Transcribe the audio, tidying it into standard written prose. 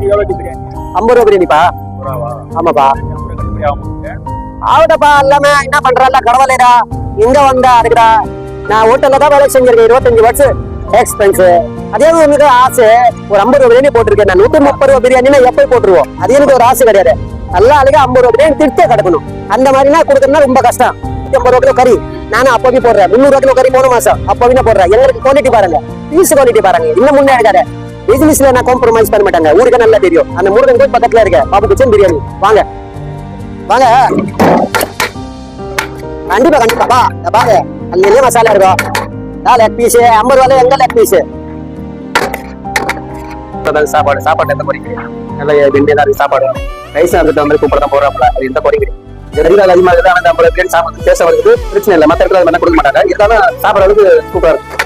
50 ரூபா பிரியாணிப்பா. ஆமாப்பா. ஆகுதப்பா எல்லாமே என்ன பண்றல கடவுளேடா. இங்க வந்தா அதுக்குடா. நான் ஹோட்டல்ல தான் வேலை செஞ்சிருக்கேன் 25 வருஷம் எக்ஸ்பென்ஸ். அதே உங்களுக்கு ஆசை ஒரு 50 ரூபா பிரியாணி போட்டிருக்கேன். நான் 130 ரூபா பிரியாணினா எப்போ போட்டுருவோம். அது எனக்கு ஒரு ஆசை கிடையாது. நல்லா அழகா 50 ரூபா பிரியாணி திருப்தியா கிடக்கணும். அந்த மாதிரினா கொடுக்கணும்னா ரொம்ப கஷ்டம். 50 ரூபா கிலோ கறி நானும் அப்பவே போடுறேன். 300 கிலோ கறி 3 மாசம் அப்பவே போடுறேன். எங்களுக்கு குவாலிட்டி பாருங்க, பீஸ் குவாலிட்டி பாருங்க. இன்னும் முன்னே இருக்காரு பிசினஸ்ல நான் காம்ப்ரமைஸ் பண்ண மாட்டாங்க. ஊருக்கு நல்லா தெரியும். அந்த முருகன் கோயில் பக்கத்துல இருக்க பாபு கிச்சன் பிரியாணி. வாங்க வாங்க கண்டிப்பா கண்டிப்பாப்பா. பாரு அது நிறைய மசாலா இருக்கும். லெக் பீஸ் 50 ரூபாய் எங்க லெக் பீஸ் சாப்பாடு சாப்பாடு எந்த குறைங்க நல்லா வெண்டியதான் சாப்பாடு ரைஸ் அந்த மாதிரி கூப்பிட தான் போறாப்ல. அது எந்த குறைங்க ரெகுலர் அதிகமாக இருக்குது. ஆனால் நம்ம பிரியாணி சாப்பிட்டு பேச வருது பிரச்சனை இல்லை. மற்ற இடத்துல அது மாதிரி கொடுக்க மாட்டாங்க. இருந்தாலும் சாப்பிட்றதுக்கு சூப்பரா இருக்கும்.